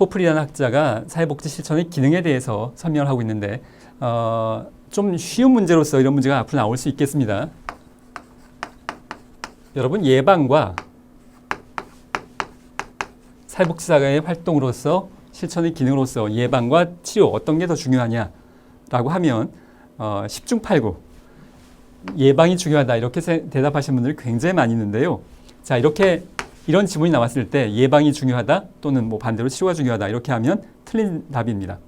포플이라는 학자가 사회복지 실천의 기능에 대해서 설명을 하고 있는데 좀 쉬운 문제로서 이런 문제가 앞으로 나올 수 있겠습니다. 여러분, 예방과 사회복지사의 활동으로서 실천의 기능으로서 예방과 치료 어떤 게 더 중요하냐라고 하면 10중 8구 예방이 중요하다 이렇게 대답하시는 분들이 굉장히 많이 있는데요. 자, 이런 지문이 나왔을 때 예방이 중요하다 또는 뭐 반대로 치료가 중요하다 이렇게 하면 틀린 답입니다.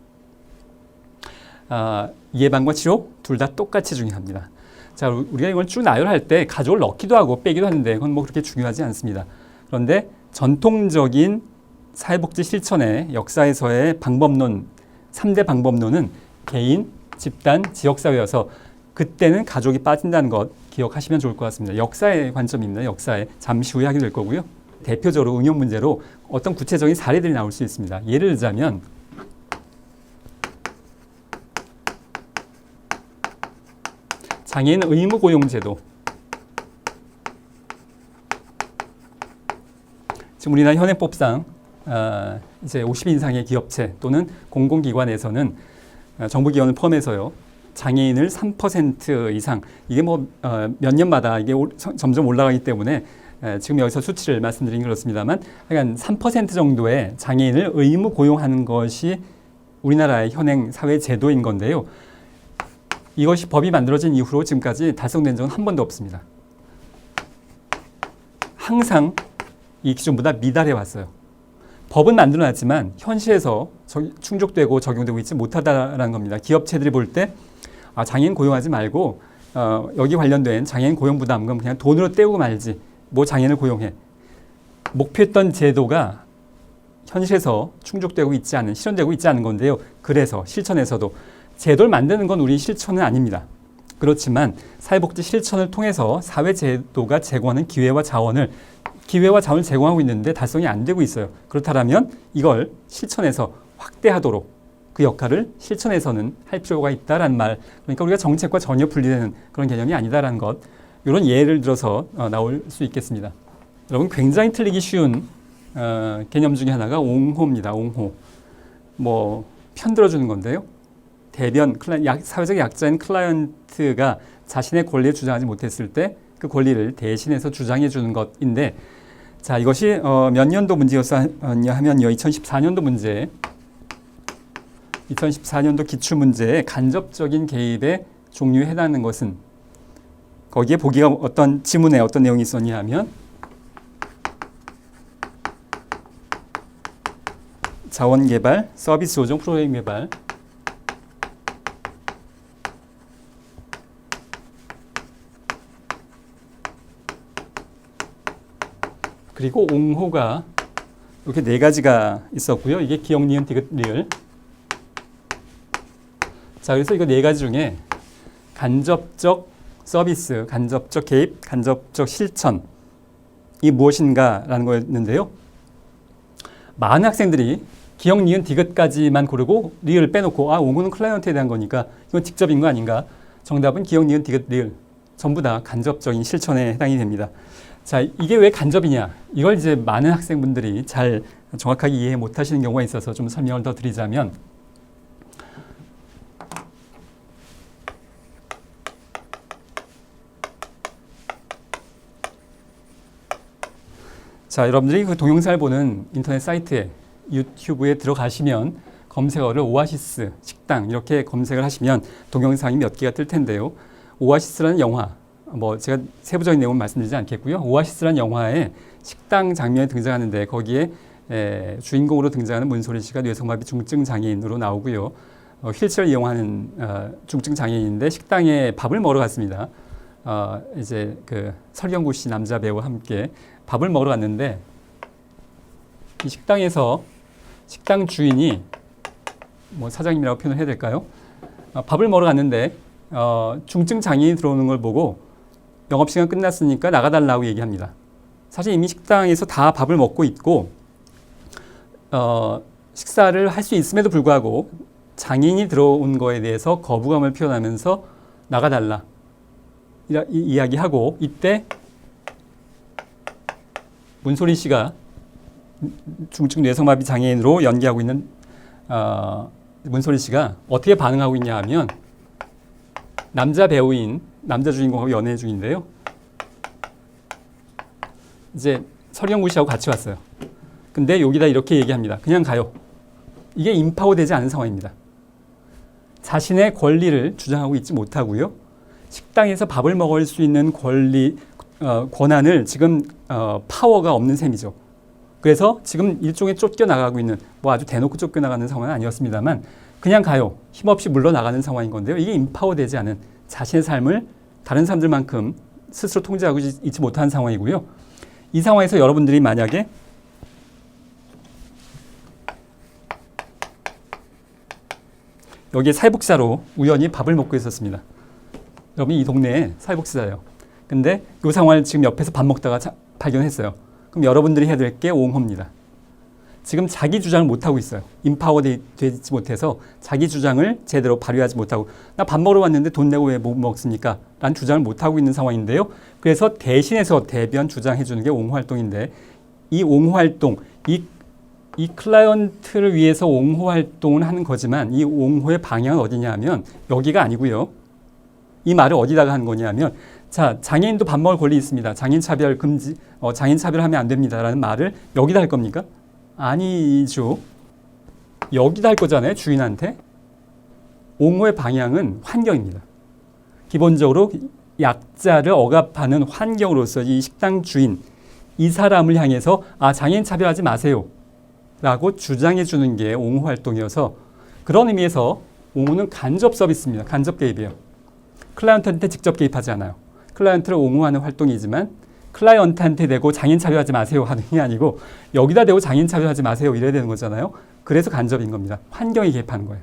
예방과 치료 둘 다 똑같이 중요합니다. 자, 우리가 이걸 쭉 나열할 때 가족을 넣기도 하고 빼기도 하는데 그건 뭐 그렇게 중요하지 않습니다. 그런데 전통적인 사회복지 실천의 역사에서의 방법론, 3대 방법론은 개인, 집단, 지역사회여서 그때는 가족이 빠진다는 것 기억하시면 좋을 것 같습니다. 역사의 관점입니다. 역사에 잠시 후에 하게 될 거고요. 대표적으로 응용 문제로 어떤 구체적인 사례들이 나올 수 있습니다. 예를 들자면 장애인 의무 고용제도. 지금 우리나라 현행법상 이제 50인 이상의 기업체 또는 공공기관에서는 정부기관을 포함해서요. 장애인을 3% 이상, 이게 뭐 몇 년마다 이게 점점 올라가기 때문에 지금 여기서 수치를 말씀드리긴 그렇습니다만 한 3% 정도의 장애인을 의무 고용하는 것이 우리나라의 현행 사회 제도인 건데요. 이것이 법이 만들어진 이후로 지금까지 달성된 적은 한 번도 없습니다. 항상 이 기준보다 미달해 왔어요. 법은 만들어놨지만 현실에서 충족되고 적용되고 있지 못하다라는 겁니다. 기업체들이 볼 때 장애인 고용하지 말고 여기 관련된 장애인 고용 부담금 그냥 돈으로 떼우고 말지 뭐 장애인을 고용해. 목표했던 제도가 현실에서 충족되고 있지 않은, 실현되고 있지 않은 건데요. 그래서 실천에서도 제도를 만드는 건 우리 실천은 아닙니다. 그렇지만 사회복지 실천을 통해서 사회제도가 제공하는 기회와 자원을 제공하고 있는데 달성이 안 되고 있어요. 그렇다면 이걸 실천에서 확대하도록 그 역할을 실천에서는 할 필요가 있다라는 말. 그러니까 우리가 정책과 전혀 분리되는 그런 개념이 아니다라는 것. 이런 예를 들어서 나올 수 있겠습니다. 여러분, 굉장히 틀리기 쉬운 개념 중에 하나가 옹호입니다. 옹호. 뭐 편들어주는 건데요. 대변, 사회적 약자인 클라이언트가 자신의 권리를 주장하지 못했을 때 그 권리를 대신해서 주장해 주는 것인데, 자, 이것이 몇 년도 문제였냐 하면요. 2014년도 문제. 2014년도 기출문제에 간접적인 개입의 종류에 해당하는 것은, 거기에 보기가 어떤 지문에 어떤 내용이 있었냐 하면 자원개발, 서비스 조정, 프로그램 개발, 그리고 옹호가 이렇게 네 가지가 있었고요. 이게 기억, 니은, 디귿, 리을. 자, 그래서 이거 네 가지 중에 간접적 서비스, 간접적 개입, 간접적 실천이 무엇인가라는 거였는데요. 많은 학생들이 기억, 니은, 디귿까지만 고르고 리을 빼놓고 옹호는 클라이언트에 대한 거니까 이건 직접인 거 아닌가. 정답은 기억, 니은, 디귿, 리을. 전부 다 간접적인 실천에 해당이 됩니다. 자, 이게 왜 간접이냐? 이걸 이제 많은 학생분들이 잘 정확하게 이해 못 하시는 경우가 있어서 좀 설명을 더 드리자면, 자, 여러분들이 그 동영상을 보는 인터넷 사이트에 유튜브에 들어가시면 검색어를 오아시스, 식당 이렇게 검색을 하시면 동영상이 몇 개가 뜰 텐데요. 오아시스라는 영화, 뭐 제가 세부적인 내용은 말씀드리지 않겠고요. 오아시스라는 영화에 식당 장면에 등장하는데 거기에 주인공으로 등장하는 문소리 씨가 뇌성마비 중증 장애인으로 나오고요. 휠체어를 이용하는 중증 장애인인데 식당에 밥을 먹으러 갔습니다. 이제 그 설경구 씨 남자 배우와 함께 밥을 먹으러 갔는데 이 식당에서 식당 주인이 뭐 사장님이라고 표현을 해야 될까요? 밥을 먹으러 갔는데 중증 장애인이 들어오는 걸 보고 영업시간 끝났으니까 나가달라고 얘기합니다. 사실 이미 식당에서 다 밥을 먹고 있고 식사를 할 수 있음에도 불구하고 장애인이 들어온 거에 대해서 거부감을 표현하면서 나가달라 이야기하고, 이때 문소리 씨가 중증 뇌성마비 장애인으로 연기하고 있는 문소리 씨가 어떻게 반응하고 있냐 하면 남자 배우인 남자 주인공하고 연애 중인데요. 이제 서리영구 씨하고 같이 왔어요. 근데 여기다 이렇게 얘기합니다. 그냥 가요. 이게 인파워되지 않은 상황입니다. 자신의 권리를 주장하고 있지 못하고요. 식당에서 밥을 먹을 수 있는 권한을 지금 파워가 없는 셈이죠. 그래서 지금 일종의 쫓겨나가고 있는 뭐 아주 대놓고 쫓겨나가는 상황은 아니었습니다만 그냥 가요. 힘없이 물러나가는 상황인 건데요. 이게 인파워되지 않은 자신의 삶을 다른 사람들만큼 스스로 통제하고 있지 못한 상황이고요. 이 상황에서 여러분들이 만약에 여기에 사회복지사로 우연히 밥을 먹고 있었습니다. 여러분 이 동네에 사회복지사예요. 근데 이 상황을 지금 옆에서 밥 먹다가 발견했어요. 그럼 여러분들이 해야 될 게 옹호입니다. 지금 자기 주장을 못하고 있어요. 인파워되지 못해서 자기 주장을 제대로 발휘하지 못하고 나 밥 먹으러 왔는데 돈 내고 왜 못 먹습니까? 라는 주장을 못하고 있는 상황인데요. 그래서 대신해서 대변 주장해 주는 게 옹호활동인데 이 옹호활동, 이 클라이언트를 위해서 옹호활동을 하는 거지만 이 옹호의 방향은 어디냐 하면 여기가 아니고요. 이 말을 어디다가 하는 거냐 하면 자, 장애인도 밥 먹을 권리 있습니다. 장애인 차별 금지, 장애인 차별하면 안 됩니다라는 말을 여기다 할 겁니까? 아니죠. 여기다 할 거잖아요. 주인한테. 옹호의 방향은 환경입니다. 기본적으로 약자를 억압하는 환경으로서 이 식당 주인, 이 사람을 향해서 장애인 차별하지 마세요. 라고 주장해 주는 게 옹호 활동이어서 그런 의미에서 옹호는 간접 서비스입니다. 간접 개입이에요. 클라이언트한테 직접 개입하지 않아요. 클라이언트를 옹호하는 활동이지만 클라이언트한테 대고 장애인 차별하지 마세요 하는 게 아니고 여기다 대고 장애인 차별하지 마세요 이래야 되는 거잖아요. 그래서 간접인 겁니다. 환경에 개입하는 거예요.